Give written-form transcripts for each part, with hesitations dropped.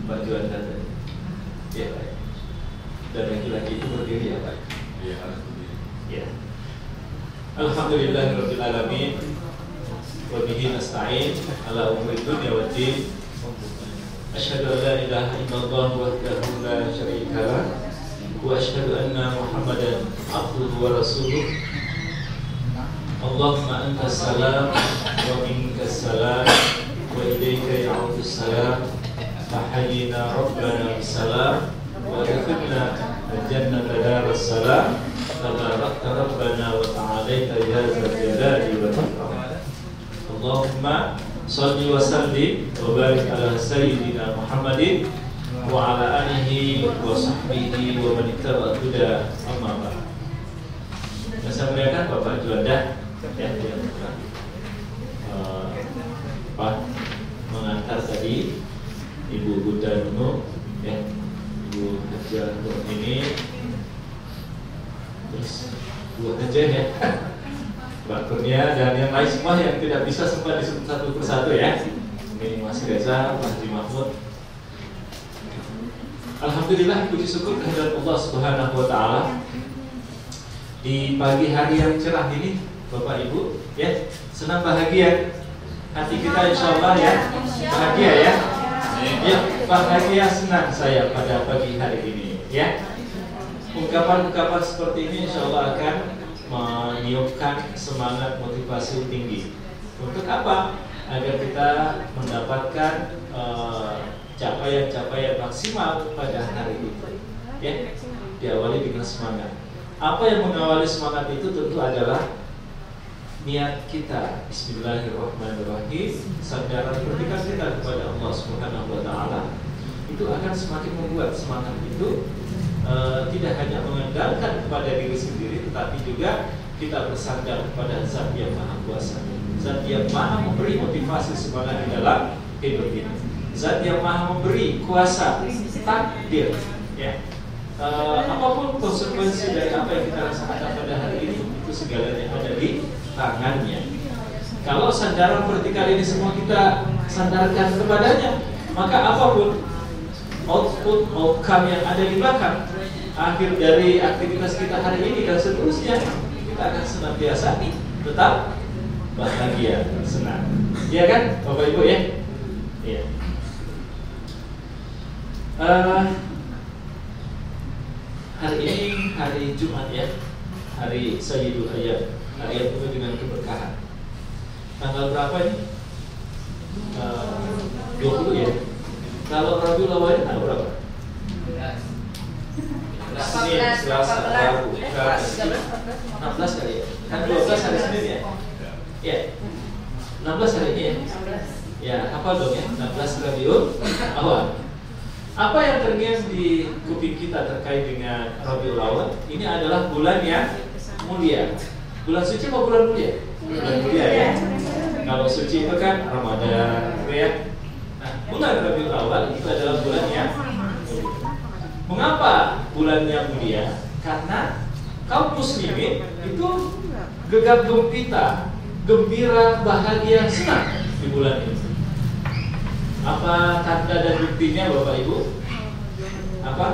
baju Anda tadi? Ya, Pak. Dan laki-laki itu berdiri ya, Pak? Iya, harus berdiri. Ya. Alhamdulillahirabbil alamin. Wa bihi nasta'in ala umuri dunya waddin. Asyhadu an la ilaha illallah wahdahu la syarika lah wa asyhadu anna Muhammadan abduhu wa rasuluh. Allahumma antas salam wa minkas salam wa ilaika ya'udus salam. Fahayyina rabbana bisalam wa adkhilna al-jannata daras salam. Tabarakta rabbana wa ta'alaita ya dzal jalali wal ikram. Allahumma shalli wa sallim wa barik ala sayyidina Muhammadin wa ala alihi wa sahbihi wa man ittaba'a huda, amma ba'd. Saya muliakan Bapak Juanda ya, yang Pak mengantar tadi Ibu Bunda Nunu ya, Ibu Hajah ini, terus Bu Hajah ya, Mbak Kurnia dan yang lain semua yang tidak bisa sempat disebut satu persatu ya. Ini Mas Reza, Mas Haji Mahmud. Alhamdulillah, puji syukur kehadirat Allah Subhanahu wa taala. Di pagi hari yang cerah ini, Bapak Ibu, ya, senang bahagia. Hati kita insya Allah ya, bahagia ya. Ya, bahagia senang saya pada pagi hari ini ya. Ungkapan-ungkapan seperti ini insya Allah akan meniupkan semangat motivasi tinggi. Untuk apa? Agar kita mendapatkan capaian-capaian maksimal pada hari itu. Ya, diawali dengan semangat. Apa yang mengawali semangat itu tentu adalah niat kita. Bismillahirrahmanirrahim. Sandaran berikan kita kepada Allah Subhanahu wa taala. Itu akan semakin membuat semangat itu tidak hanya mengandalkan kepada diri sendiri, tetapi juga kita bersandar kepada Zat yang Maha Kuasa, Zat yang Maha memberi motivasi semangat di dalam hidup ini, Zat yang Maha memberi kuasa takdir. Ya, apapun konsekuensi dari apa yang kita rasakan pada hari ini, itu segalanya ada di tangannya. Kalau sandaran vertikal ini semua kita sandarkan kepadanya, maka apapun output, outcome yang ada di belakang, akhir dari aktivitas kita hari ini dan seterusnya, kita akan senantiasa tetap bahagia, senang. Iya kan, Bapak Ibu ya? Iya. Hari ini hari Jumat ya, hari Sayyidul Ayyam, hari yang penuh dengan keberkahan. Tanggal berapa ini? 20 ya. Kalau Rabiul Awal tanggal berapa? 18, Selasa, Rabu, 16 kali ya. Kan 12 hari Senin ya. Ya. 16 hari ini ya. Ya, apa dong ya? 16 Rabiul Awal. Apa yang terngiang di kuping kita terkait dengan Rabiul Awal? Ini adalah bulan yang mulia. Bulan suci apa bulan mulia? Bulan mulia ya. Kalau suci itu kan Ramadan, ya. Nah, bulan Rabiul Awal itu adalah bulan yang mulia. Mengapa bulannya mulia? Karena kaum muslimin itu gegap gempita, gembira, bahagia, senang di bulan ini. Apa tanda dan buktinya, Bapak Ibu? Apa?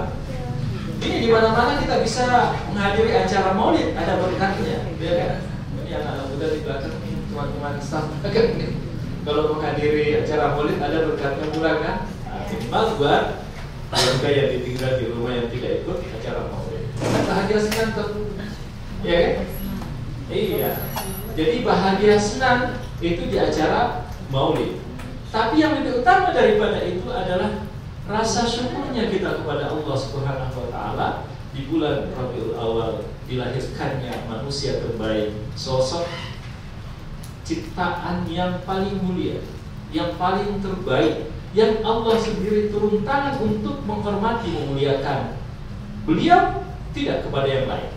Ini di mana-mana kita bisa menghadiri acara Maulid, ada berkatnya, ya kan? Ini anak-anak muda di belakang, teman-teman staff. Kalau menghadiri acara Maulid ada berkatnya pula kan? Minimal buat keluarga yang ditinggal di rumah yang tidak ikut acara Maulid. Bahagia senang tuh, ya kan? Iya. Jadi bahagia senang itu di acara Maulid. Tapi yang lebih utama daripada itu adalah rasa syukurnya kita kepada Allah Subhanahu wa taala di bulan Rabiul Awal dilahirkannya manusia terbaik, sosok ciptaan yang paling mulia, yang paling terbaik, yang Allah sendiri turun tangan untuk menghormati, memuliakan. Beliau tidak kepada yang lain.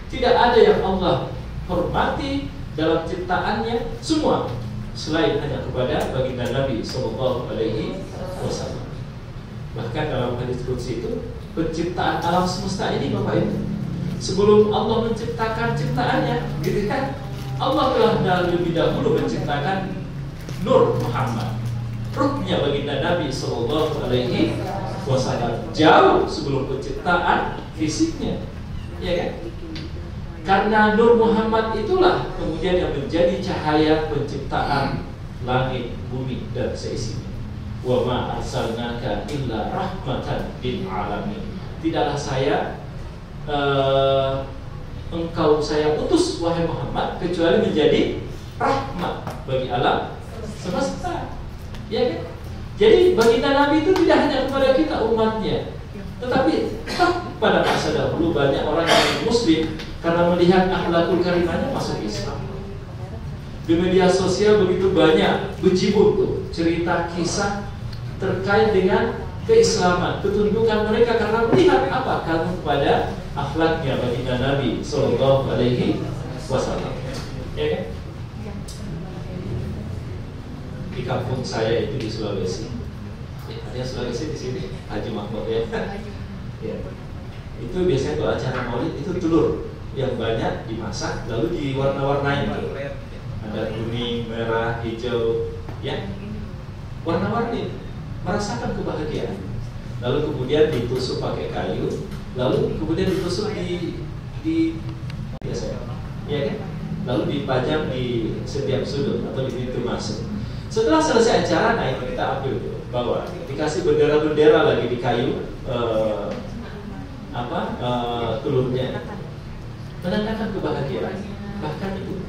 Tidak ada yang Allah hormati dalam ciptaannya semua selain hanya kepada baginda Nabi Sallallahu Alaihi Wasallam. Bahkan dalam hadis qudsi itu, penciptaan alam semesta ini, Bapak Ibu, sebelum Allah menciptakan ciptaannya, gitu kan? Allah telah lebih dahulu menciptakan Nur Muhammad. ruhnya baginda Nabi Sallallahu Alaihi Wasallam jauh sebelum penciptaan fisiknya, ya kan? Karena Nur Muhammad itulah kemudian yang menjadi cahaya penciptaan langit, bumi dan seisinya. Wa ma arsalnaka illa rahmatan lil alamin. Tidaklah engkau saya utus wahai Muhammad kecuali menjadi rahmat bagi alam semesta. Ya kan? Jadi baginda Nabi itu tidak hanya kepada kita umatnya, tetapi pada masa dahulu banyak orang yang muslim karena melihat akhlakul karimahnya masuk Islam. Di media sosial begitu banyak berjibun tuh cerita kisah terkait dengan keislaman, ketundukan mereka karena melihat apa? Karena kepada akhlaknya baginda Nabi Sallallahu Alaihi Wasallam. Ya kan? Di kampung saya itu di Sulawesi, ada Sulawesi di sini, Haji Mahmud ya. Ya. Itu biasanya kalau acara maulid itu telur yang banyak dimasak lalu diwarna-warnain tuh. Ada kuning, merah, hijau, ya, warna-warni, merasakan kebahagiaan. Lalu kemudian ditusuk pakai kayu, lalu kemudian ditusuk di biasanya, ya kan? Lalu dipajang di setiap sudut atau di pintu masuk. Setelah selesai acara, nah itu kita ambil tuh, bawa, dikasih bendera-bendera lagi di kayu, telurnya, menandakan kebahagiaan. Bahkan itu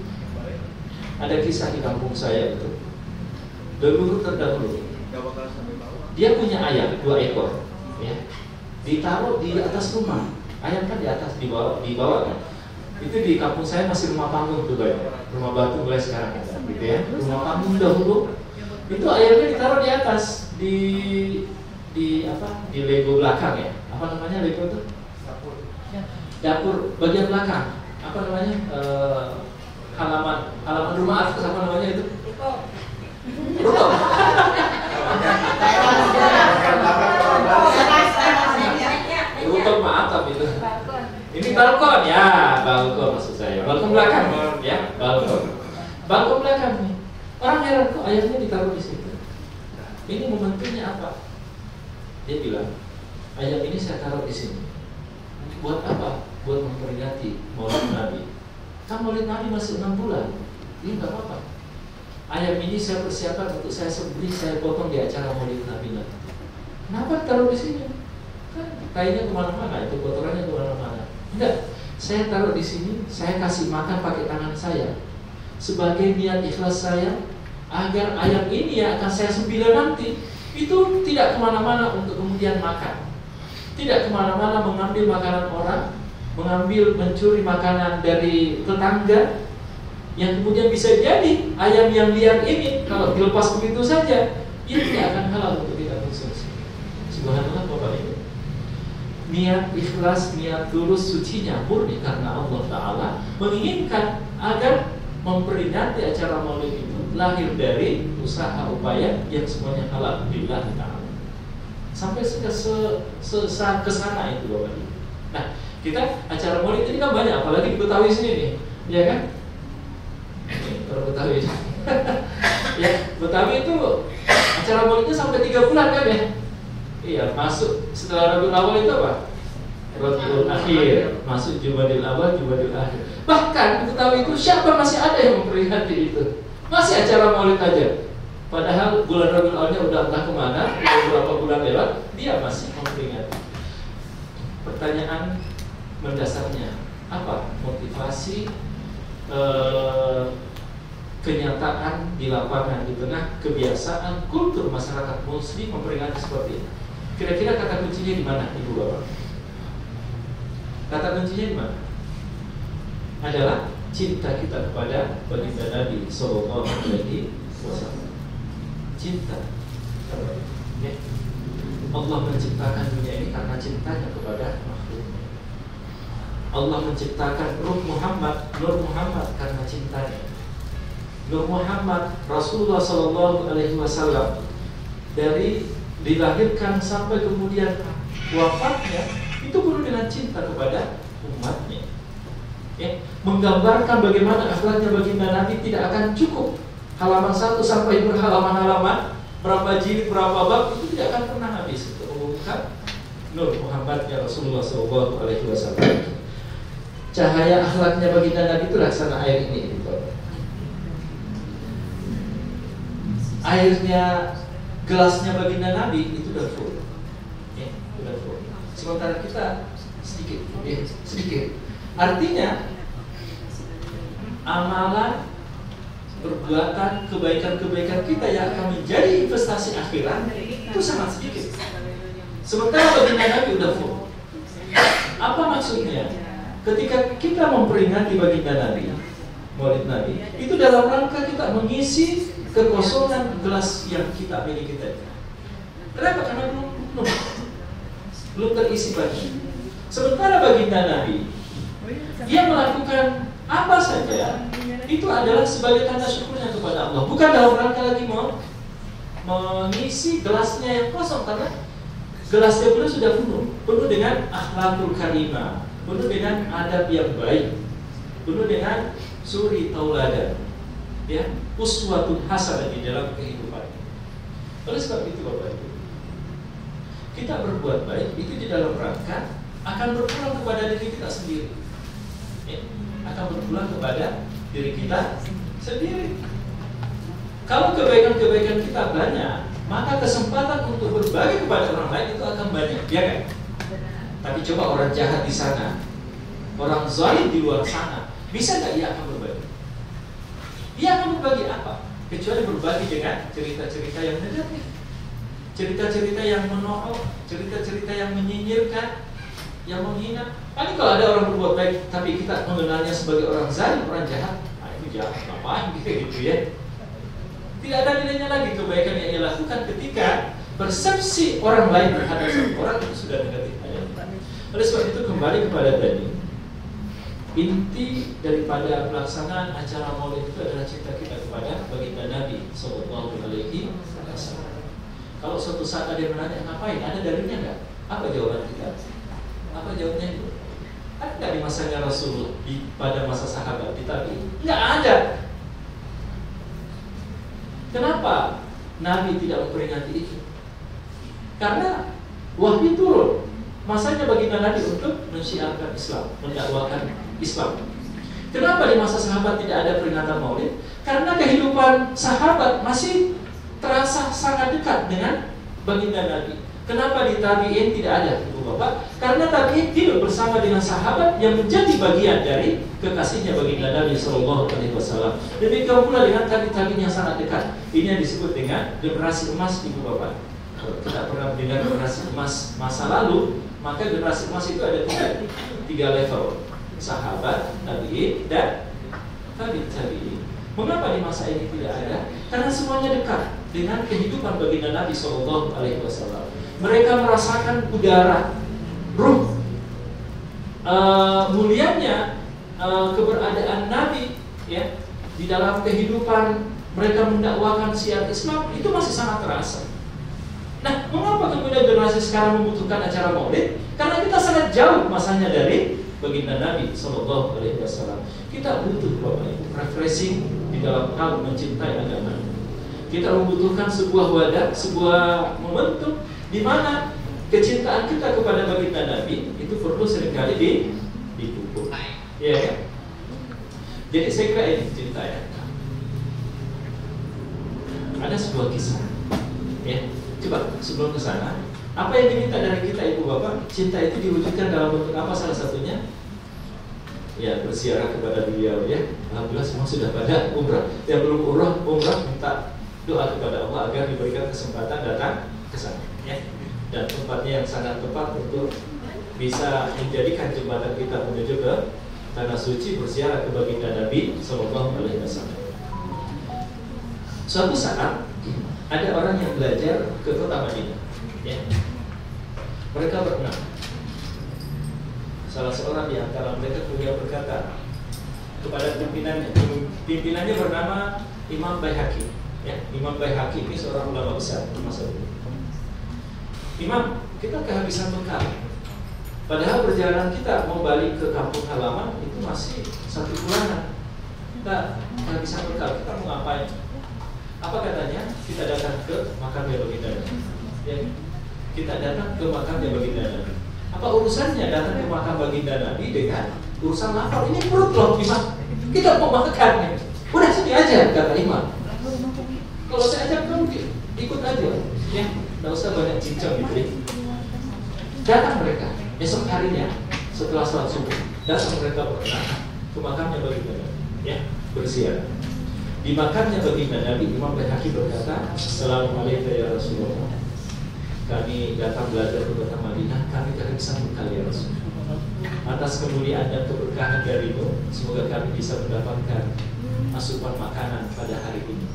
ada kisah di kampung saya itu, leluhur terdahulu, dia punya ayam 2 ekor, ya, ditaruh di atas rumah. Ayam kan di atas, di bawah kan. Itu di kampung saya masih rumah panggung tuh banyak, rumah batu mulai sekarang ada, gitu ya. Rumah panggung dahulu itu ayamnya ditaruh di atas, di Lego belakang ya, apa namanya Lego itu? Dapur bagian belakang, apa namanya? Halaman rumah atas, apa namanya itu? Ruko. Ruko maaf itu. Ini balkon ya, balkon maksud saya. Balkon belakang ya, balkon. Balkon belakang nih. Orang heran kok ayamnya ditaruh di situ. Ini momentumnya apa? Dia bilang, ayam ini saya taruh di sini. Buat apa? Buat memperingati Maulid Nabi. Kan Maulid Nabi masih 6 bulan. Ini nggak apa-apa. Ayam ini saya persiapkan untuk saya sembelih, saya potong di acara Maulid Nabi nanti. Kenapa taruh di sini? Kan kayaknya kemana-mana, itu kotorannya kemana-mana. Enggak, saya taruh di sini, saya kasih makan pakai tangan saya sebagai niat ikhlas saya agar ayam ini yang akan saya sembelih nanti itu tidak kemana-mana untuk kemudian makan, tidak kemana-mana mengambil makanan orang, mencuri makanan dari tetangga, yang kemudian bisa jadi ayam yang liar ini kalau dilepas begitu saja, itu tidak akan halal untuk kita konsumsi. Subhanallah Bapak Ibu. Niat ikhlas, niat tulus, sucinya murni karena Allah Ta'ala menginginkan agar memperingati acara maulid itu lahir dari usaha upaya yang semuanya halal billah Ta'ala. Sampai ke sana itu Bapak Ibu. Nah, kita acara maulid ini kan banyak, apalagi di Betawi sini nih, ya kan? Orang Betawi ya, Betawi itu acara maulidnya sampai 3 bulan kan ya? Iya, masuk setelah Rabiul Awal itu apa? Rabiul Akhir, masuk Jumadil Awal, Jumadil Akhir. Bahkan Betawi itu siapa masih ada yang memperingati itu? Masih acara maulid aja. Padahal bulan Rabiul Awalnya udah entah kemana, beberapa bulan lewat, dia masih memperingati. Pertanyaan mendasarnya apa? Motivasi kenyataan di lapangan di tengah kebiasaan kultur masyarakat muslim memperingati seperti ini. Kira-kira kata kuncinya di mana, Ibu Bapak? Kata kuncinya di mana? Adalah cinta kita kepada baginda Nabi Sallallahu Alaihi Wasallam. Cinta. Ya. Allah menciptakan dunia ini karena cintanya kepada makhluknya. Allah menciptakan Nur Muhammad karena cintanya. Nur Muhammad Rasulullah Sallallahu Alaihi Wasallam dari dilahirkan sampai kemudian wafatnya itu penuh dengan cinta kepada umatnya. Ya, menggambarkan bagaimana akhlaknya baginda Nabi tidak akan cukup halaman 1 sampai berhalaman-halaman berapa jilid, berapa bab, itu tidak akan pernah habis untuk mengungkap Nur Muhammadnya Rasulullah SAW. Cahaya akhlaknya baginda Nabi itu laksana air ini, gitu. Airnya, gelasnya baginda Nabi itu udah full, ya, udah full. Sementara kita sedikit, ya, sedikit. Artinya amalan, perbuatan, kebaikan-kebaikan kita yang akan menjadi investasi akhirat itu sangat sedikit. Sementara baginda Nabi udah full. Apa maksudnya? Ketika kita memperingati baginda Nabi, Maulid Nabi, itu dalam rangka kita mengisi kekosongan gelas yang kita miliki tadi. Kenapa? Karena belum terisi lagi. Sementara baginda Nabi, dia melakukan apa saja itu adalah sebagai tanda syukurnya kepada Allah, bukan dalam rangka lagi mau mengisi gelasnya yang kosong, karena gelasnya pun sudah penuh dengan akhlakul karimah, penuh dengan adab yang baik, penuh dengan suri tauladan, ya, uswatun hasanah di dalam kehidupan. Oleh sebab itu Bapak Ibu, kita berbuat baik itu di dalam rangka akan berpulang kepada diri kita sendiri, ya, akan berpulang kepada diri kita sendiri. Kalau kebaikan-kebaikan kita banyak, maka kesempatan untuk berbagi kepada orang lain itu akan banyak, ya kan? Tapi coba orang jahat di sana, orang zalim di luar sana, bisa nggak ia akan berbagi? Dia akan berbagi apa? Kecuali berbagi dengan cerita-cerita yang negatif, cerita-cerita yang menohok, cerita-cerita yang menyinyirkan, yang menghina. Paling kalau ada orang berbuat baik, tapi kita mengenalnya sebagai orang zalim, orang jahat, nah itu jahat, ngapain gitu ya? Tidak ada nilainya lagi kebaikan yang ia lakukan ketika persepsi orang lain terhadap satu orang itu sudah negatif. Oleh sebab itu kembali kepada tadi, inti daripada pelaksanaan acara Maulid itu adalah cinta kita kepada baginda Nabi Sallallahu Alaihi Wasallam. Kalau suatu saat ada yang menanya ngapain, ada dalilnya nggak? Apa jawaban kita? Apa jawabannya itu? Ada nggak di masanya Rasul, pada masa sahabat, di tabi'in? Nggak ada. Kenapa Nabi tidak memperingati itu? Karena wahyu turun, masanya baginda Nabi untuk mensyiarkan Islam, mendakwakan Islam. Kenapa di masa sahabat tidak ada peringatan Maulid? Karena kehidupan sahabat masih terasa sangat dekat dengan baginda Nabi. Kenapa di tabi'in tidak ada, Ibu Bapak? Karena tabi'in hidup bersama dengan sahabat yang menjadi bagian dari kekasihnya baginda Nabi Sallallahu Alaihi Wasallam. Demikian pula dengan tabi'in yang sangat dekat. Ini yang disebut dengan generasi emas, Ibu Bapak. Kalau kita pernah mendengar generasi emas masa lalu, maka generasi emas itu ada tiga level: sahabat, tabi'in, dan tabi'in. Mengapa di masa ini tidak ada? Karena semuanya dekat dengan kehidupan baginda Nabi Sallallahu Alaihi Wasallam. Mereka merasakan udara, ruh, mulianya keberadaan Nabi, ya, di dalam kehidupan mereka mendakwakan syiar Islam itu masih sangat terasa. Nah, mengapa kemudian generasi sekarang membutuhkan acara Maulid? Karena kita sangat jauh masanya dari baginda Nabi Sallallahu Alaihi Wasallam. Kita butuh Bapak Ibu refreshing di dalam hal mencintai agama. Kita membutuhkan sebuah wadah, sebuah momentum di mana kecintaan kita kepada baginda Nabi itu perlu seringkali dipupuk. Ya, ya. Jadi saya kira ini cerita ya. Ada sebuah kisah. Ya, coba sebelum ke sana, apa yang diminta dari kita Ibu Bapak? Cinta itu diwujudkan dalam bentuk apa salah satunya? Ya, berziarah kepada beliau ya. Alhamdulillah semua sudah pada umrah. Yang belum umrah minta doa kepada Allah agar diberikan kesempatan datang ke sana ya. Dan tempatnya yang sangat tepat untuk bisa menjadikan jembatan kita menuju ke tanah suci, berziarah ke baginda Nabi Sallallahu Alaihi Wasallam. Suatu saat ada orang yang belajar ke kota Madinah ya. Mereka berenam. Salah seorang di antara mereka beliau berkata kepada pimpinannya bernama Imam Baihaqi ya. Imam Baihaqi ini seorang ulama besar di masa dulu. Imam, kita kehabisan bekal. Padahal perjalanan kita mau balik ke kampung halaman itu masih 1 bulanan. Kita kehabisan bekal, kita mau ngapain? Apa katanya? Kita datang ke makamnya baginda Nabi. Ya, kita datang ke makamnya baginda Nabi. Apa urusannya datang ke makam baginda Nabi dengan urusan lapar? Ini perut loh, Imam. Kita mau makan. Udah sini aja, kata Imam. Kalau saya ajak kamu ikut aja, ya, nggak usah banyak cincang gitu ya. Datang mereka esok harinya setelah sholat subuh, datang mereka berkenan ke makamnya baginda Nabi, ya, berziarah. Di makamnya baginda Nabi, Imam Baihaqi berkata, Assalamualaikum ya Rasulullah. Kami datang belajar ke kota Madinah, kami tidak bisa bekal ya Rasulullah. Atas kemuliaan dan keberkahan darimu, semoga kami bisa mendapatkan asupan makanan pada hari ini.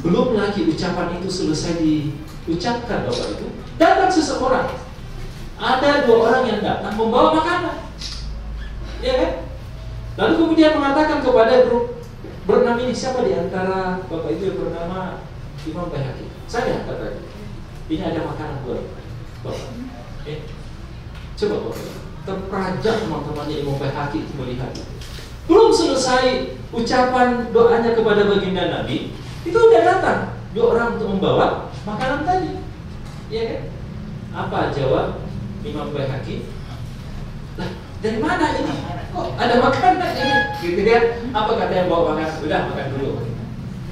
Belum lagi ucapan itu selesai diucapkan Bapak Ibu, datang seseorang. Ada 2 orang yang datang membawa makanan, ya kan? Lalu kemudian mengatakan kepada grup bernama ini, siapa di antara Bapak Ibu yang bernama Imam Baihaqi? Saya, katanya. Ini ada makanan buat Bapak. Coba Bapak, terperanjat teman-temannya Imam Baihaqi melihat. Belum selesai ucapan doanya kepada baginda Nabi, itu udah datang 2 orang untuk membawa makanan tadi, ya kan? Apa jawab Imam Baihaqi? Lah, dari mana ini? Kok ada makanan ini? Gitu ya? Apa kata yang bawa makanan? Udah makan dulu.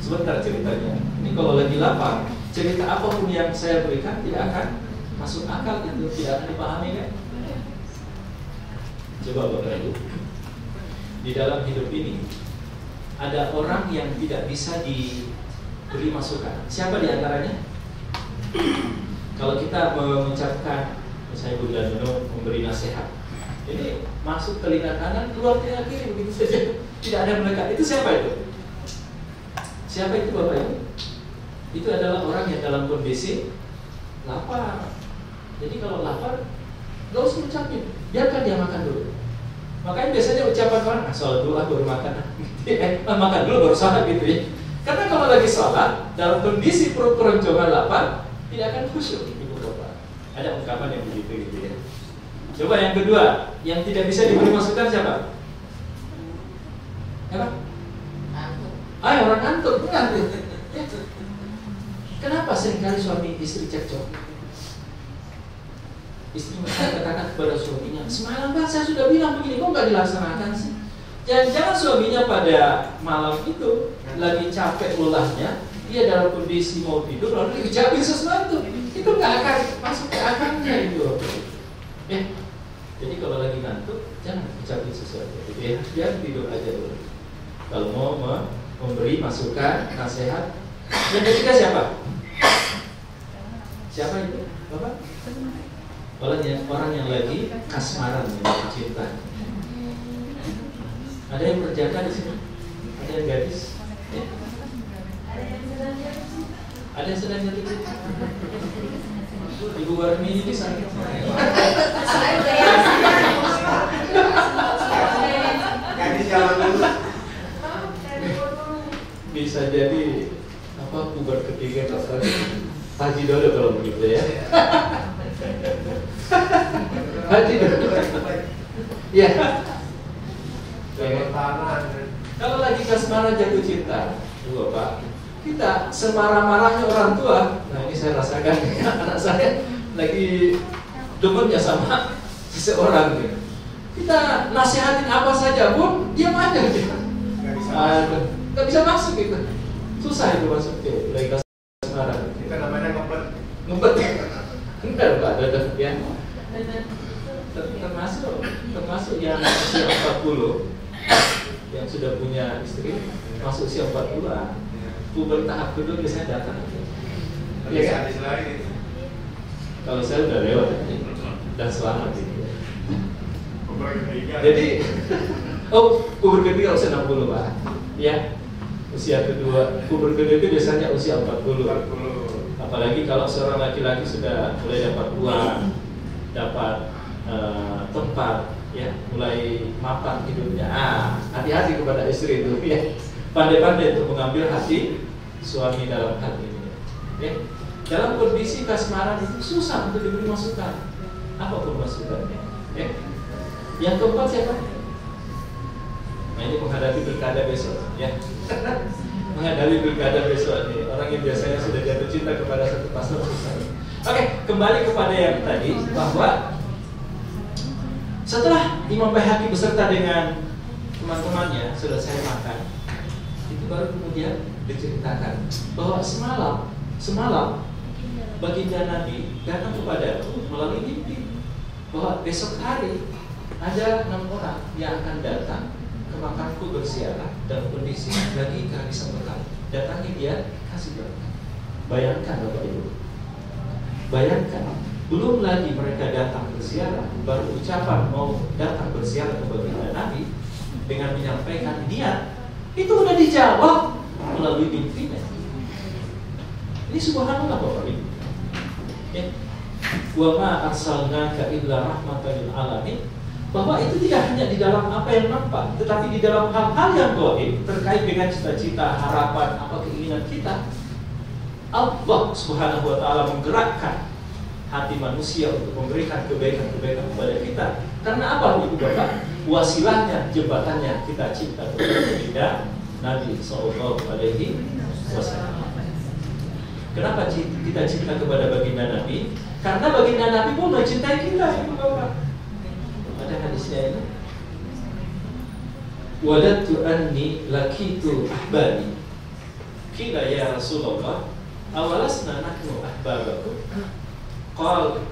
Sebentar ceritanya. Ini kalau lagi lapar, cerita apapun yang saya berikan tidak akan masuk akal, itu tidak akan dipahami kan? Coba Bapak Ibu, di dalam hidup ini ada orang yang tidak bisa diberi masukan. Siapa di antaranya? Kalau kita mengucapkan, misalnya Bu Danono memberi nasihat, ini masuk telinga kanan, keluar telinga kiri, begitu saja. Tidak ada melekat. Itu siapa itu? Siapa itu Bapak Ibu? Itu adalah orang yang dalam kondisi lapar. Jadi kalau lapar, gak usah ucapin, biarkan dia makan dulu. Makanya biasanya ucapan orang, sholat dulu baru makan. Makan dulu baru sholat gitu ya. Karena kalau lagi sholat, dalam kondisi perut keroncongan lapar, tidak akan khusyuk. Ibu Bapak, ada ungkapan yang begitu gitu ya. Coba yang kedua, yang tidak bisa diberi masukan siapa? Siapa? Ayo, orang ngantuk, bukan? Kenapa seringkali suami istri cekcok? Istri katakan kepada suaminya, semalam kan saya sudah bilang begini, kok nggak dilaksanakan sih? Jangan suaminya pada malam itu lagi capek lelahnya, dia dalam kondisi mau tidur lalu diucapin sesuatu, itu nggak akan masuk ke akalnya itu. Ya, jadi kalau lagi ngantuk jangan ucapin sesuatu, ya, biar tidur aja dulu. Kalau mau memberi masukan, nasihat. Yang ketiga siapa? Siapa itu? Bapak? Orang yang lagi kasmaran, yang cinta. Ada yang berjaga di sini? Ada yang gadis? Ya? Ada yang sedang jatuh cinta? Ibu Warmi ini sakit. Gadis jalan dulu. Bisa jadi apa puber ketiga atau Haji Dodo kalau begitu ya. Haji Dodo. Ya. Kalau lagi kasmaran jatuh cinta, Bapak, kita semarah-marahnya orang tua. Nah ini saya rasakan anak saya lagi demennya sama seseorang gitu. Kita nasihatin apa saja pun diam aja gitu. Nggak bisa masuk gitu. Susah itu masuk ke lagi kasmaran. Itu namanya ngumpet. Ngumpet ya? Enggak ada ya. Termasuk yang usia 40 yang sudah punya istri masuk usia 40-an, puber tahap kedua biasanya datang. Ya kan? Kalau saya udah lewat dan selamat gitu. Jadi puber ketiga usia 60 Pak. Ya. Usia kedua, puber kedua itu biasanya usia 40. Apalagi kalau seorang laki-laki sudah mulai dapat uang, dapat tempat, ya, mulai mapan hidupnya. Hati-hati kepada istri itu, ya. Pandai-pandai untuk mengambil hati suami dalam hal ini. Ya. Dalam kondisi kasmaran itu susah untuk diberi masukan, apapun masukannya. Ya. Yang keempat siapa? Nah ini menghadapi pilkada besok, ya. menghadapi pilkada besok nih. Orang yang biasanya sudah jatuh cinta kepada satu pastor susah. Oke, kembali kepada yang tadi bahwa setelah Imam Baihaqi beserta dengan teman-temannya selesai makan, itu baru kemudian diceritakan bahwa semalam baginda Nabi datang kepadaku melalui mimpi bahwa besok hari ada 6 orang yang akan datang ke makamku berziarah dalam kondisi lagi kehabisan bekal. Datangi dia, kasih berkah. Bayangkan Bapak Ibu, bayangkan, belum lagi mereka datang berziarah, baru ucapan mau datang berziarah ke baginda Nabi dengan menyampaikan niat, itu udah dijawab melalui mimpinya. Ini subhanallah Bapak Ibu. Ya. Wa ma arsalnaka illa rahmatan lil alamin, bahwa itu tidak hanya di dalam apa yang nampak, tetapi di dalam hal-hal yang gaib terkait dengan cita-cita, harapan, apa keinginan kita. Allah Subhanahu wa taala menggerakkan hati manusia untuk memberikan kebaikan-kebaikan kepada kita. Karena apa Ibu Bapak? Wasilahnya, jembatannya kita cinta kepada Nabi sallallahu alaihi wasallam. Kenapa kita cinta kepada baginda Nabi? Karena baginda Nabi pun mencintai kita, Ibu Bapak. Ada hadisnya ini. Waladtu anni lakitu ahbabi. Qila ya Rasulullah, awalasna nahnu ahbabakum? Qal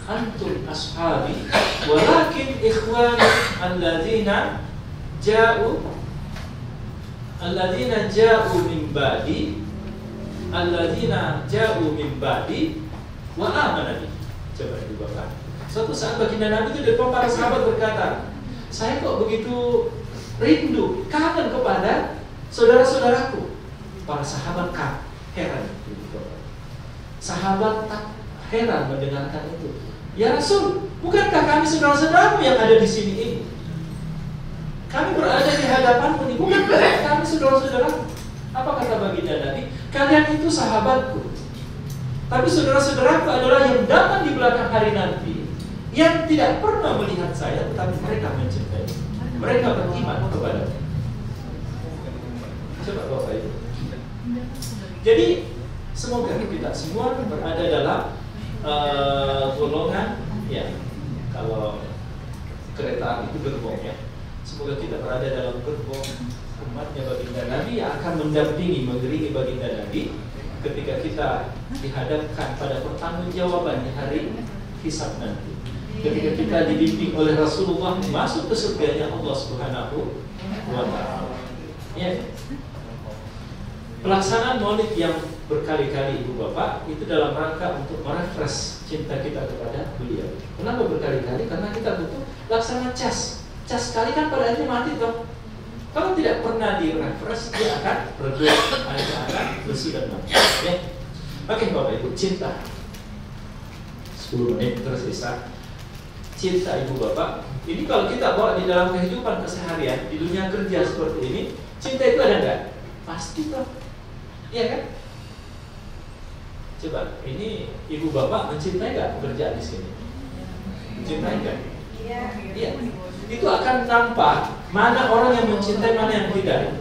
antum ashabi walakin ikhwani alladzina ja'u min ba'di wa amana bi. Coba Ibu Bapak. Suatu saat baginda Nabi itu depan para sahabat berkata, saya kok begitu rindu, kangen kepada saudara-saudaraku. Para sahabat heran. Sahabat tak heran mendengarkan itu. Ya Rasul, bukankah kami saudara-saudaramu yang ada di sini ini? Kami berada di hadapanmu ini, bukankah kami saudara-saudaramu? Apa kata baginda Nabi? Kalian itu sahabatku, tapi saudara-saudaraku adalah yang datang di belakang hari nanti, yang tidak pernah melihat saya, tetapi mereka mencintai, mereka beriman kepada-Nya. Coba Bapak Ibu. Jadi semoga kita semua berada dalam golongan, ya, kalau kereta itu gerbong, ya. Semoga kita berada dalam gerbong umatnya baginda Nabi yang akan mendampingi, mengiringi baginda Nabi ketika kita dihadapkan pada pertanggungjawaban di hari hisab nanti. Ketika kita dibimbing oleh Rasulullah masuk ke surganya Allah Subhanahu wa taala. Ya. Pelaksanaan Maulid yang berkali-kali Ibu Bapak itu dalam rangka untuk merefresh cinta kita kepada beliau. Kenapa berkali-kali? Karena kita butuh laksana cas. Cas sekali kan pada akhirnya mati toh. Kalau tidak pernah direfresh, dia akan redup, akan bersih dan mati. Ya. Oke Bapak Ibu, cinta 10 menit tersisa. Cinta Ibu Bapak, ini kalau kita bawa di dalam kehidupan keseharian di dunia kerja seperti ini, cinta itu ada nggak? Pasti toh. Iya kan? Coba, ini Ibu Bapak mencintai nggak pekerjaan di sini? Mencintai nggak? Iya. Itu akan nampak mana orang yang mencintai, mana yang tidak.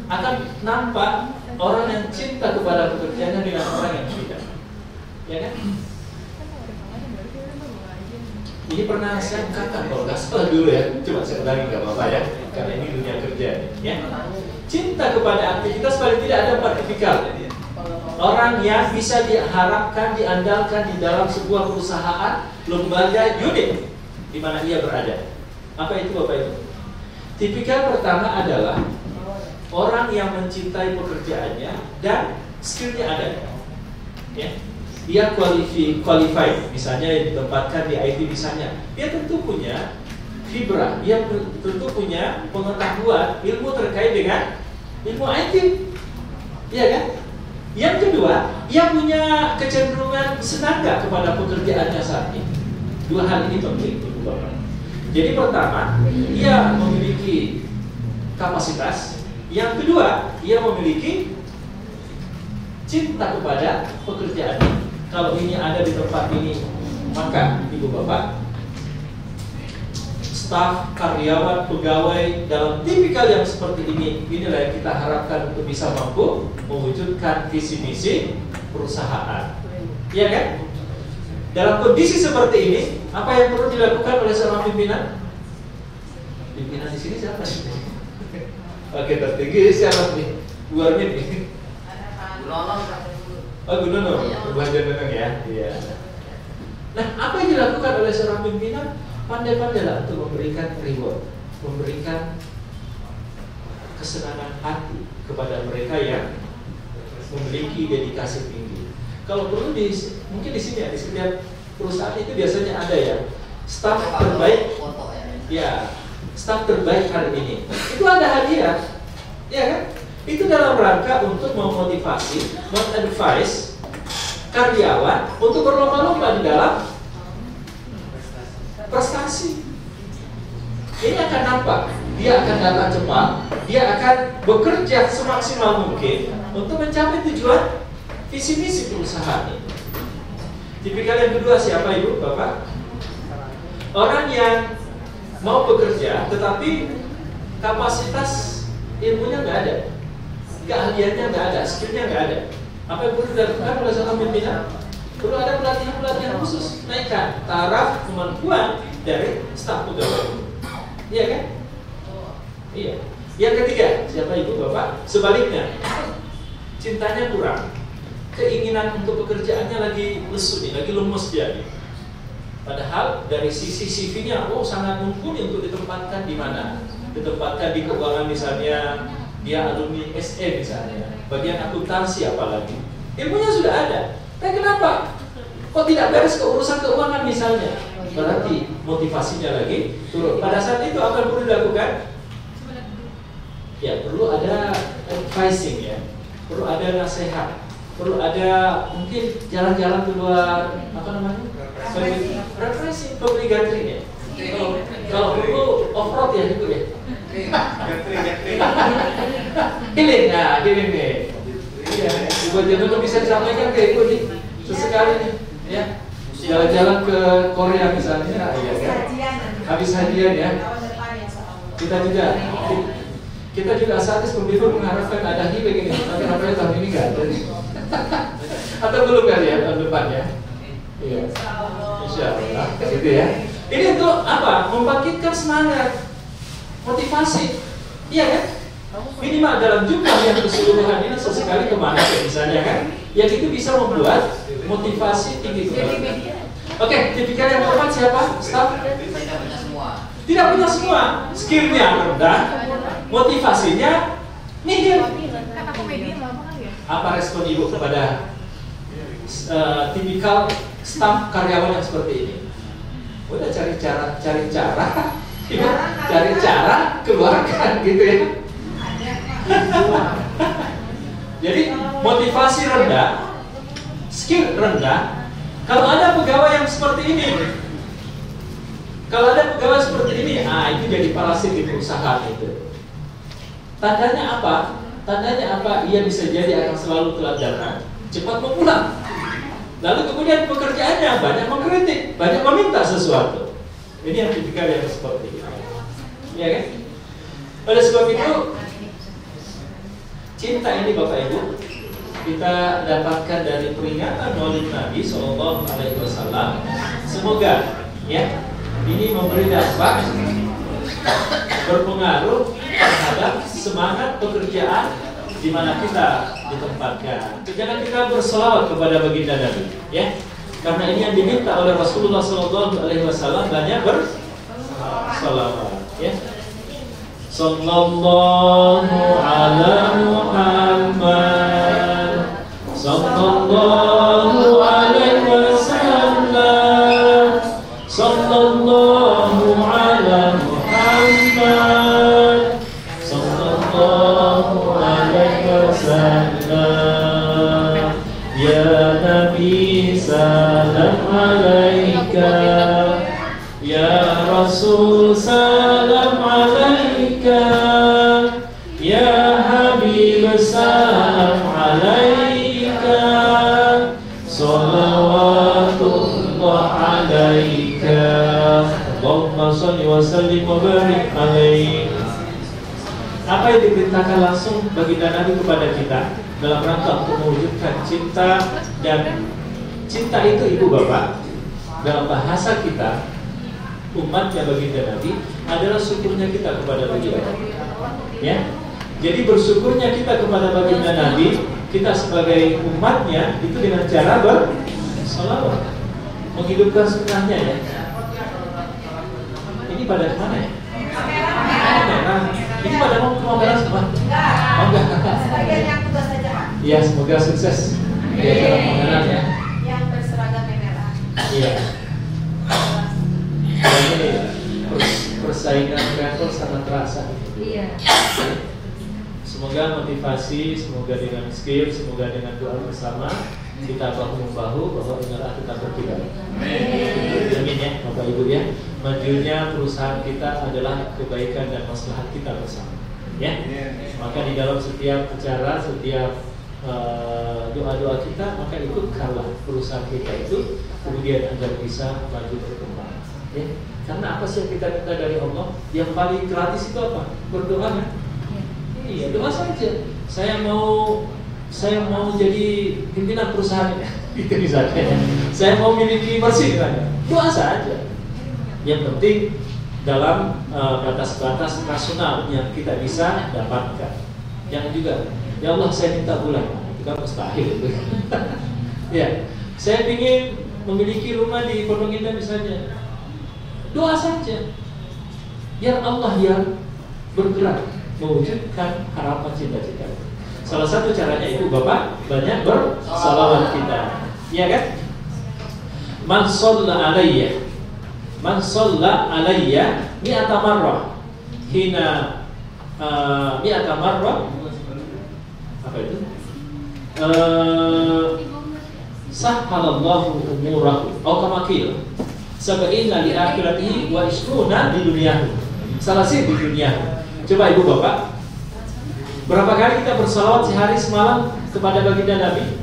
Akan nampak orang yang cinta kepada pekerjaannya dengan orang yang tidak. Ya kan? Ini pernah saya katakan kalau nggak salah dulu ya. Coba saya ulangi nggak apa-apa ya. Karena ini dunia kerja. Ya. Cinta kepada aktivitas paling tidak ada 4 tipikal. Orang yang bisa diharapkan, diandalkan di dalam sebuah perusahaan, lembaga, unit di mana ia berada. Apa itu Bapak Ibu? Tipikal pertama adalah orang yang mencintai pekerjaannya dan skillnya ada. Ya. Dia qualified, misalnya yang ditempatkan di IT misalnya, dia tentu punya fibrah, dia tentu punya pengetahuan, ilmu terkait dengan ilmu IT. Iya kan? Yang kedua, dia punya kecenderungan senang gak kepada pekerjaannya saat ini. 2 hal ini penting, Ibu Bapak. Jadi pertama, ia memiliki kapasitas. Yang kedua, ia memiliki cinta kepada pekerjaannya. Kalau ini ada di tempat ini, maka Ibu Bapak, staf, karyawan, pegawai dalam tipikal yang seperti ini, inilah yang kita harapkan untuk bisa mampu mewujudkan visi misi perusahaan. Iya kan? Dalam kondisi seperti ini, apa yang perlu dilakukan oleh seorang pimpinan? Pimpinan di sini siapa sih? Oke, tertinggi siapa nih? Luarnya nih. Oh, Gunono, Buhan Neneng ya. Iya. Nah, apa yang dilakukan oleh seorang pimpinan? Pandai-pandailah untuk memberikan reward, memberikan kesenangan hati kepada mereka yang memiliki dedikasi tinggi. Kalau perlu mungkin di sini ya, di setiap perusahaan itu biasanya ada ya staf terbaik, ya staf terbaik hari ini. Itu ada hadiah, ya kan? Itu dalam rangka untuk memotivasi, mengadvise karyawan untuk berlomba-lomba di dalam prestasi. Ini akan nampak, dia akan datang cepat, dia akan bekerja semaksimal mungkin untuk mencapai tujuan visi misi perusahaan ini. Tipikal yang kedua siapa Ibu, Bapak? Orang yang mau bekerja tetapi kapasitas ilmunya nggak ada, keahliannya nggak ada, skillnya nggak ada. Apa yang perlu dilakukan oleh seorang pimpinan? Perlu ada pelatihan-pelatihan khusus, naikkan taraf kemampuan dari staf pegawai. Iya kan? Iya. Yang ketiga, siapa Ibu Bapak? Sebaliknya, cintanya kurang, keinginan untuk pekerjaannya lagi lesu nih, lagi lemes dia nih. Padahal dari sisi CV-nya, oh sangat mumpuni untuk ditempatkan di mana? Ditempatkan di keuangan misalnya, dia alumni SE misalnya, bagian akuntansi apalagi. Ilmunya sudah ada. Tapi kenapa? Kok tidak beres keurusan keuangan misalnya? Berarti motivasinya lagi turun. Pada saat itu apa yang perlu dilakukan? Ya perlu ada advising ya, perlu ada nasihat, perlu ada mungkin jalan-jalan keluar apa namanya? Refreshing, public gathering ya. Kalau perlu off-road ya gitu ya. Healing, nah healing nih. Iya, buat jangan bisa disampaikan ke Ibu nih sesekali nih, ya. Jalan-jalan ke Korea misalnya, ya kan? Habis hadiah ya. Kita juga saat ini pembimbing mengharapkan ada healing ini, tapi nampaknya tahun ini nggak ada nih. Atau belum kali ya tahun depan ya? Iya. Insya Allah, gitu ya. Ini untuk apa? Membangkitkan semangat, motivasi, iya kan? Minimal dalam jumlah yang keseluruhan ini sesekali kemana misalnya kan? Yang itu bisa membuat motivasi tinggi kembali. Oke, tipikal yang keempat siapa? Staff? Tidak punya semua. Skillnya rendah, motivasinya nihil. Apa respon Ibu kepada tipikal staf karyawan yang seperti ini? Udah cari cara keluarkan gitu ya. Jadi motivasi rendah, skill rendah. Kalau ada pegawai yang seperti ini, itu jadi parasit di perusahaan itu. Tandanya apa? Ia bisa jadi akan selalu telat datang, cepat mau pulang. Lalu kemudian pekerjaannya banyak mengkritik, banyak meminta sesuatu. Ini yang tipikal yang seperti itu. Ya kan? Oleh sebab itu, cinta ini Bapak Ibu kita dapatkan dari peringatan Maulid Nabi Sallallahu Alaihi Wasallam. Semoga ya ini memberi dampak berpengaruh terhadap semangat pekerjaan di mana kita ditempatkan. Jangan kita berselawat kepada baginda Nabi, ya, karena ini yang diminta oleh Rasulullah Sallallahu Alaihi Wasallam, banyak berselawat, ya. Sallallahu ala Muhammad, sallallahu alaihi wasallam, sallallahu ala Muhammad, sallallahu alaihi wasallam. Ya Nabi salam alaika, ya Rasul salam alaika, ya Habib salam alaika, salawatullah alaika, Allahumma salli wa sallim wa barik alaihi. Apa yang diperintahkan langsung baginda Nabi kepada kita dalam rangka untuk mewujudkan cinta, dan cinta itu ibu bapak dalam bahasa kita umatnya baginda Nabi adalah syukurnya kita kepada baginda Nabi. Ya, jadi bersyukurnya kita kepada baginda Nabi, kita sebagai umatnya itu dengan cara bersalawat, menghidupkan sunnahnya ya. Ini pada mana ya? Kamera. Ini pada mau ke kamera semua? Enggak. Sebagian yang tugas saja, Pak. Iya, semoga sukses. Ya, dalam pengenalan ya. Yang berseragam merah. Iya. Ini persaingan travel sangat terasa. Iya. Semoga motivasi, semoga dengan skill, semoga dengan doa bersama kita bahu-membahu bahwa inilah kita bertiga. Amin ya, Bapak Ibu ya. Majunya perusahaan kita adalah kebaikan dan maslahat kita bersama. Ya. Maka di dalam setiap acara, setiap doa-doa kita, maka ikutkanlah perusahaan kita itu kemudian agar bisa maju berkembang. Ya. Karena apa sih yang kita minta dari Allah? Yang paling gratis itu apa? Berdoa kan? Iya, doa saja. Saya mau jadi pimpinan perusahaan itu misalnya. Saya mau miliki bersih kan? Doa saja. Yang penting dalam batas-batas nasional yang kita bisa dapatkan. Yang juga, ya Allah saya minta bulan, itu kan mustahil. Ya, saya ingin memiliki rumah di Pondok Indah misalnya. Doa saja. Biar Allah yang bergerak mewujudkan harapan cita-cita. Salah satu caranya itu Bapak banyak bersalawat kita. Iya kan? Man shalla alayya mi'ata marrah hina mi'ata marrah apa itu? Sahhalallahu umurahu atau kama qila sab'ina li akhiratihi wa 20 di dunyahu. Salah sih di dunia. Coba Ibu Bapak, berapa kali kita bersalawat sehari semalam kepada baginda Nabi?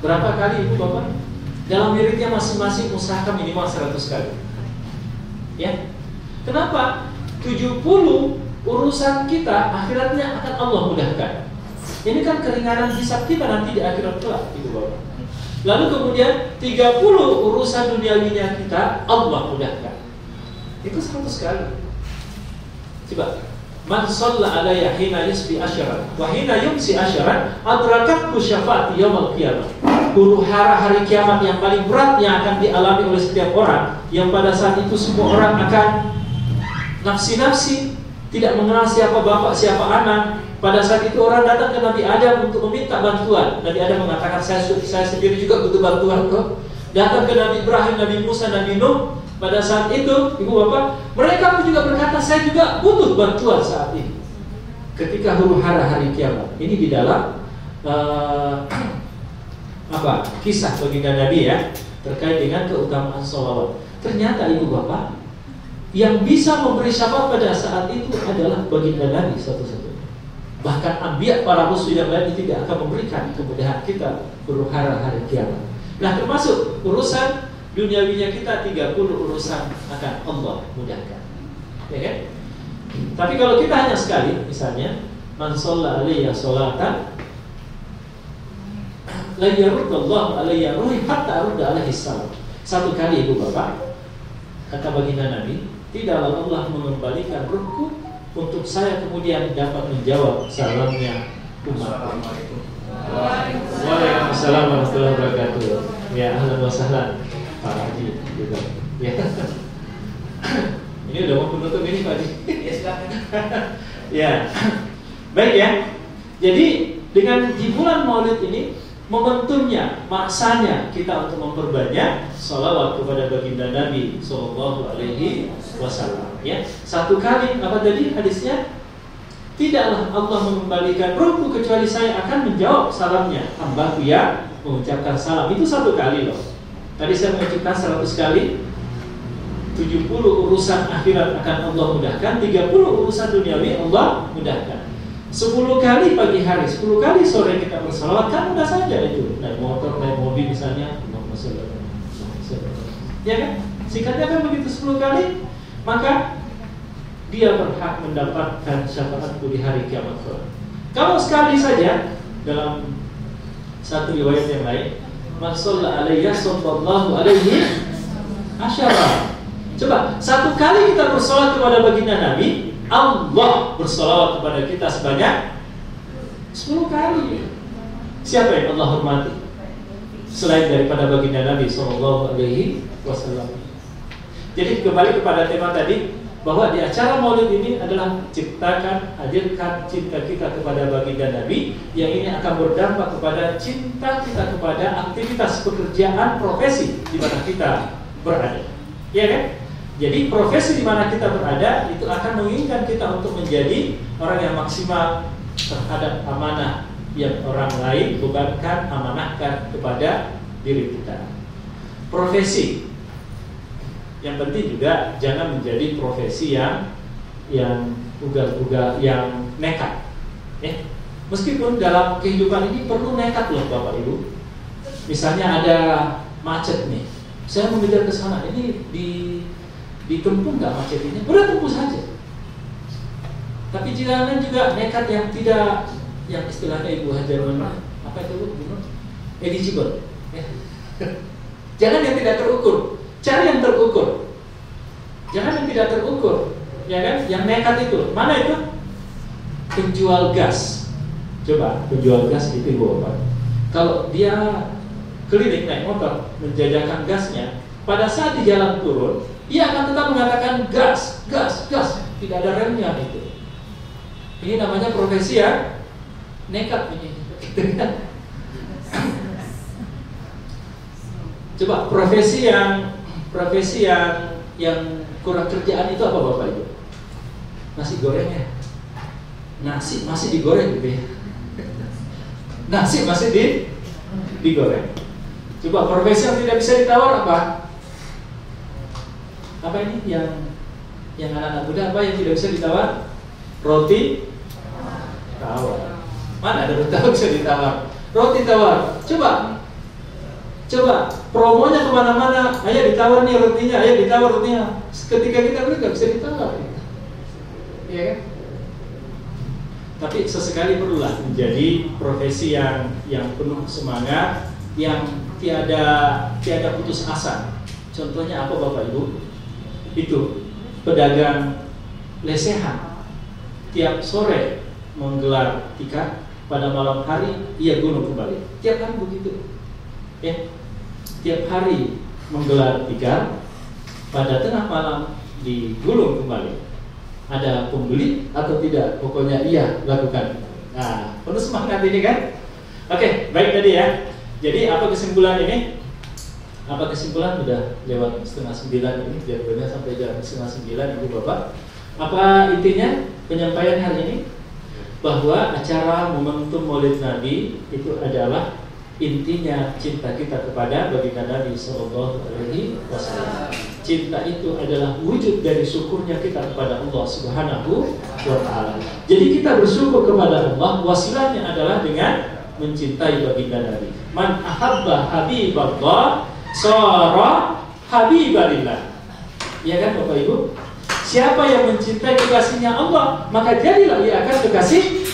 Berapa kali Ibu Bapak? Dalam wiridnya masing-masing usahakan minimal 100 kali. Ya. Kenapa? 70 urusan kita akhiratnya akan Allah mudahkan. Ini kan keringanan hisab kita nanti di akhirat kelak, Ibu Bapak. Lalu kemudian 30 urusan duniawinya kita Allah mudahkan. Itu 100 kali. Coba, man shalla alayya hina yusbi asyaran wa hina yumsi asyaran adrakathu syafaati yaumil qiyamah. Huru hara hari kiamat yang paling berat yang akan dialami oleh setiap orang, yang pada saat itu semua orang akan nafsi-nafsi, tidak mengenal siapa bapak, siapa anak. Pada saat itu orang datang ke Nabi Adam untuk meminta bantuan. Nabi Adam mengatakan saya sendiri juga butuh bantuan kok. Datang ke Nabi Ibrahim, Nabi Musa, Nabi Nuh. Pada saat itu, Ibu Bapak, mereka pun juga berkata, saya juga butuh bantuan saat ini. Ketika huru hara hari kiamat. Ini di dalam kisah baginda Nabi ya, terkait dengan keutamaan sholawat. Ternyata Ibu Bapak, yang bisa memberi syafaat pada saat itu adalah baginda Nabi satu-satunya. Bahkan anbiya, para rasul yang lain tidak akan memberikan kemudahan kita huru hara hari kiamat. Nah, termasuk urusan duniawinya kita 30 urusan akan Allah mudahkan. Ya kan? Tapi kalau kita hanya sekali, misalnya man shalla alayya sholatan la yaruddallahu alayya ruhi hatta arudda alaihi salam. Satu kali Ibu Bapak, kata baginda Nabi, tidaklah Allah mengembalikan ruhku untuk saya kemudian dapat menjawab salamnya umat. Waalaikumsalam warahmatullahi wabarakatuh. Ya, ahlan wa sahlan Pak Haji juga. Ya. Ini udah mau penutup ini Pak Haji. Ya, silakan. Ya. Baik ya. Jadi dengan di bulan Maulid ini momentumnya, maksanya kita untuk memperbanyak sholawat kepada baginda Nabi Sallallahu Alaihi Wasallam. Ya. Satu kali apa tadi hadisnya? Tidaklah Allah mengembalikan ruhku kecuali saya akan menjawab salamnya. Hambaku ya mengucapkan salam. Itu satu kali loh. Tadi saya mengucapkan 100 kali. 70 urusan akhirat akan Allah mudahkan, 30 urusan duniawi Allah mudahkan. 10 kali pagi hari, 10 kali sore kita bersalawat, kan mudah saja itu. Naik motor, naik mobil misalnya, ya kan? Singkatnya kan begitu 10 kali. maka dia berhak mendapatkan syafaatku di hari kiamat kelak. Kalau sekali saja, dalam satu riwayat yang lain, man shalla alayya sallallahu alaihi asyara. Coba, satu kali kita bersolawat kepada baginda Nabi, Allah bersolawat kepada kita sebanyak 10 kali. Siapa yang Allah hormati selain daripada baginda Nabi sallallahu alaihi wasallam? Jadi kembali kepada tema tadi, bahwa di acara Maulid ini adalah ciptakan, hadirkan cinta kita kepada baginda Nabi, yang ini akan berdampak kepada cinta kita kepada aktivitas pekerjaan profesi di mana kita berada. Iya kan? Jadi profesi di mana kita berada itu akan menginginkan kita untuk menjadi orang yang maksimal terhadap amanah yang orang lain bebankan, amanahkan kepada diri kita. Profesi yang penting juga jangan menjadi profesi yang ugal-ugal, yang nekat. Meskipun dalam kehidupan ini perlu nekat loh Bapak Ibu. Misalnya ada macet nih, saya mengejar ke sana, ini ditempuh nggak macet ini? Udah tempuh saja. Tapi jangan juga nekat yang tidak, yang istilahnya Ibu Hajar apa itu Bu? Eligible. Jangan yang tidak terukur, cari yang terukur. Jangan yang tidak terukur, ya kan? Yang nekat itu, mana itu? Penjual gas. Coba penjual gas itu Ibu apa? Kalau dia keliling naik motor menjajakan gasnya, pada saat di jalan turun, ia akan tetap mengatakan gas, gas, gas. Tidak ada remnya itu. Ini namanya profesi ya nekat ini. Coba profesi yang kurang kerjaan itu apa Bapak Ibu? Nasi gorengnya. Nasi masih digoreng gitu ya. Nasi masih digoreng. Coba profesi yang tidak bisa ditawar apa? Apa ini yang anak-anak muda apa yang tidak bisa ditawar? Roti tawar. Mana ada roti tawar bisa ditawar? Roti tawar. Coba promonya kemana-mana. Ayo ditawar nih rotinya, ayo ditawar rotinya. Ketika kita beli nggak bisa ditawar, ya kan? Tapi sesekali perlulah menjadi profesi yang penuh semangat, yang tiada putus asa. Contohnya apa Bapak Ibu? Itu pedagang lesehan. Tiap sore menggelar tikar, pada malam hari ia gunung kembali. Tiap hari begitu. Tiap hari menggelar tikar, pada tengah malam digulung kembali. Ada pembeli atau tidak, pokoknya ia lakukan. Nah, penuh semangat ini kan? Oke, baik tadi ya. Jadi apa kesimpulan ini? Apa kesimpulan? Udah lewat 8:30 ini, jadwalnya sampai jam 8:30 Ibu Bapak. Apa intinya penyampaian hari ini? Bahwa acara momentum Maulid Nabi itu adalah intinya cinta kita kepada baginda Nabi Sallallahu Alaihi Wasallam. Cinta itu adalah wujud dari syukurnya kita kepada Allah Subhanahu wa Ta'ala. Jadi kita bersyukur kepada Allah, wasilahnya adalah dengan mencintai baginda Nabi. Man ahabba habiballah sara habibalillah. Ya kan Bapak Ibu? Siapa yang mencintai kekasihnya Allah, maka jadilah ia akan kekasih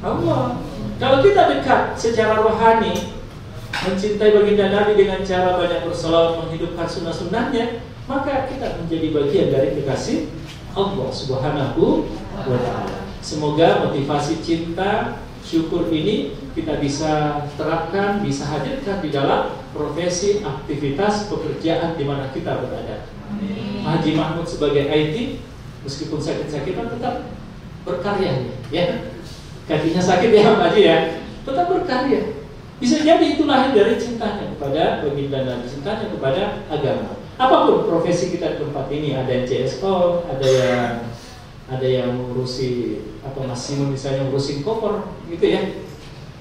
Allah. Kalau kita dekat secara rohani, mencintai baginda Nabi dengan cara banyak bersolawat, menghidupkan sunnah-sunnahnya, maka kita menjadi bagian dari kekasih Allah Subhanahu wa Ta'ala. Semoga motivasi cinta, syukur ini kita bisa terapkan, bisa hadirkan di dalam profesi, aktivitas, pekerjaan di mana kita berada. Haji Mahmud sebagai IT, meskipun sakit-sakitan tetap berkarya, ya. Kakinya sakit ya Pak Haji ya, tetap berkarya. Bisa jadi itu lahir dari cintanya kepada baginda Nabi, cintanya kepada agama. Apapun profesi kita di tempat ini, ada yang CSO, ada yang ngurusi apa maksimum misalnya ngurusin koper gitu ya.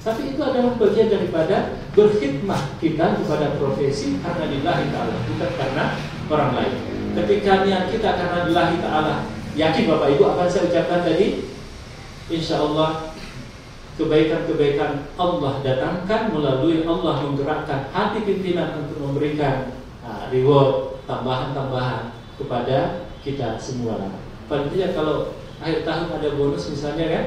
Tapi itu adalah bagian daripada berkhidmat kita kepada profesi karena lillahi ta'ala, bukan karena orang lain. Ketika niat kita karena lillahi ta'ala, yakin Bapak Ibu apa yang saya ucapkan tadi, insya Allah kebaikan-kebaikan Allah datangkan melalui Allah menggerakkan hati pimpinan untuk memberikan reward tambahan-tambahan kepada kita semua. Paling tidak kalau akhir tahun ada bonus misalnya kan,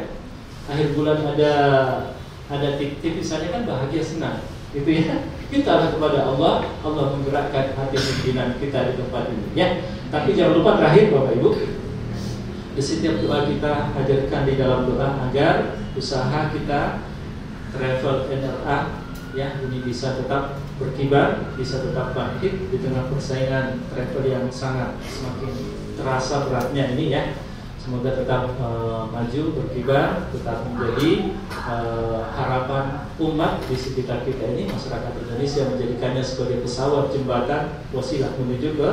akhir bulan ada tip-tip misalnya kan bahagia senang, gitu ya. Mintalah kepada Allah, Allah menggerakkan hati pimpinan kita di tempat ini, ya. Tapi jangan lupa terakhir Bapak Ibu, di setiap doa kita hadirkan di dalam doa agar usaha kita travel NRA ya ini bisa tetap berkibar, bisa tetap bangkit di tengah persaingan travel yang sangat semakin terasa beratnya ini ya. Semoga tetap maju, berkibar, tetap menjadi harapan umat di sekitar kita ini, masyarakat Indonesia, menjadikannya sebagai pesawat jembatan wasilah menuju ke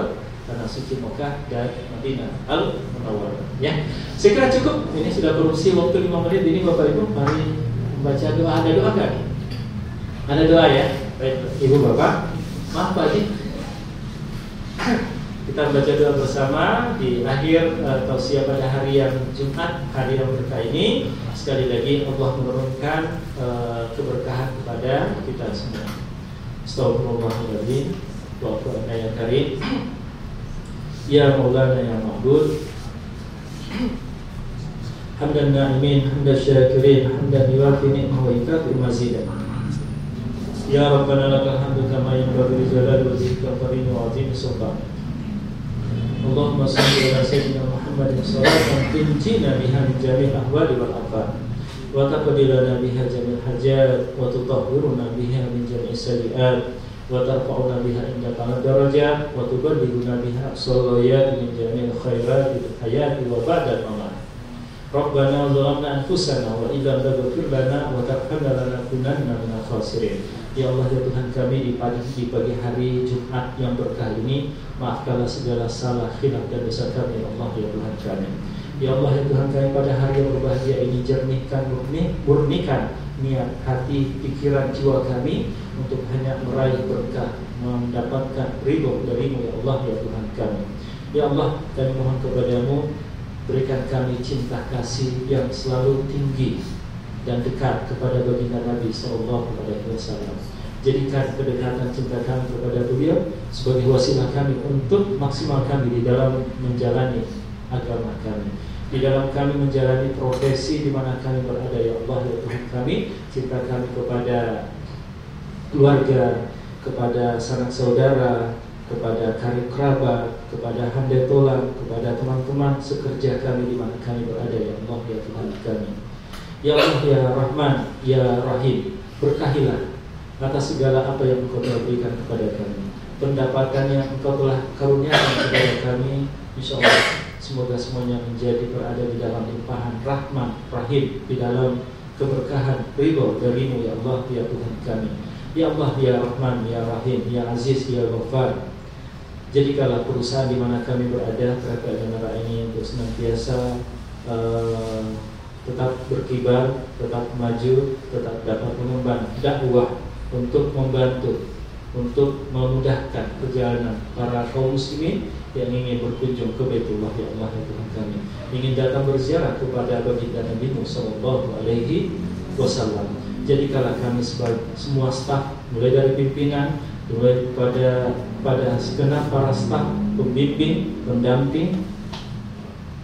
tanah suci Mekah dan Madinah Al-Munawwarah. Ya, saya kira cukup. Ini sudah berfungsi waktu 5 menit ini Bapak Ibu. Mari membaca doa. Ada doa nggak? Ada doa ya. Baik, Ibu Bapak. Maaf Pak Haji. Kita membaca doa bersama di akhir tausiah pada hari yang Jumat, hari yang berkah ini. Sekali lagi Allah menurunkan keberkahan kepada kita semua. Astagfirullahaladzim. Wa qur'ana ya karim. Ya Maulana ya Ma'bud, hamdan na'imin, hamdan syakirin, hamdan yuwafi ni'mah wa yukafi mazidan. Ya Rabbana lakal hamdu kama yanbaghi li jalali wajhika karim wa 'azimi sultanik. Allahumma shalli ala sayyidina Muhammadin shalatan tunjina biha min jami'il ahwali wal afat wa taqdi lana biha jami'al hajat wa tutahhiruna biha min jami'is sayyi'at wa tarfa'una biha indaka ala darajat wa tuballighuna biha aqsal ghayat min jami'il khairat fil hayati wa ba'da al-mamat. Rabbana zalamna anfusana wa idza lam taghfir lana wa tarhamna lanakunanna minal khasirin. Ya Allah ya Tuhan kami di pagi hari Jumat yang berkah ini, maafkanlah segala salah, khilaf dan dosa kami ya Allah ya Tuhan kami. Ya Allah ya Tuhan kami pada hari yang berbahagia ini, jernihkan, murnikan niat, hati, pikiran, jiwa kami untuk hanya meraih berkah, mendapatkan ridho dari-Mu ya Allah ya Tuhan kami. Ya Allah, kami mohon kepadamu, berikan kami cinta kasih yang selalu tinggi dan dekat kepada baginda Nabi Sallallahu Alaihi Wasallam. Jadikan kedekatan cinta kami kepada beliau sebagai wasilah kami untuk maksimal kami di dalam menjalani agama kami, di dalam kami menjalani profesi di mana kami berada ya Allah ya Tuhan kami. Cinta kami kepada keluarga, kepada sanak saudara, kepada karib kerabat, kepada handai tolan, kepada teman-teman sekerja kami di mana kami berada ya Allah ya Tuhan kami. Ya Allah ya Rahman ya Rahim, berkahilah atas segala apa yang Engkau telah berikan kepada kami, pendapatan yang Engkau telah karuniakan kepada kami. Insya Allah semoga semuanya menjadi berada di dalam limpahan rahmat rahim, di dalam keberkahan ridho dari-Mu ya Allah ya Tuhan kami. Ya Allah ya Rahman ya Rahim ya Aziz ya Ghaffar, jadikanlah perusahaan di mana kami berada Travel NRA ini untuk senantiasa tetap berkibar, tetap maju, tetap dapat mengemban dakwah untuk membantu, untuk memudahkan perjalanan para kaum muslimin yang ingin berkunjung ke Baitullah ya Allah ya Tuhan kami, ingin datang berziarah kepada baginda Nabi Sallallahu Alaihi Wasallam. Jadikanlah kami semua staf, mulai dari pimpinan, mulai pada segenap para staf, pembimbing, pendamping,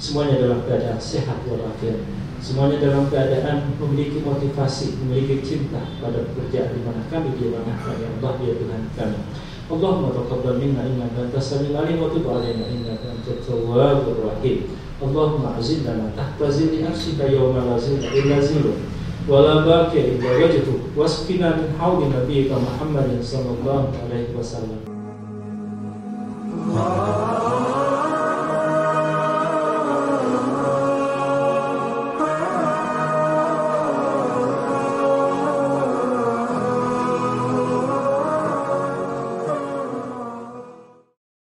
semuanya dalam keadaan sehat walafiat. Semuanya dalam keadaan memiliki motivasi, memiliki cinta pada pekerjaan di mana kami diamanahkan ya Allah ya Tuhan kami. Allahumma taqabbal minna innaka antas samiul alim wa tub 'alaina innaka antat tawwabur rahim. Allahumma azinna tahta zilli arsyika yawma la zilla illa zilluh wa la baqiya illa wajhuh wasqina min hawli nabiyyika Muhammadin sallallahu alaihi wasallam.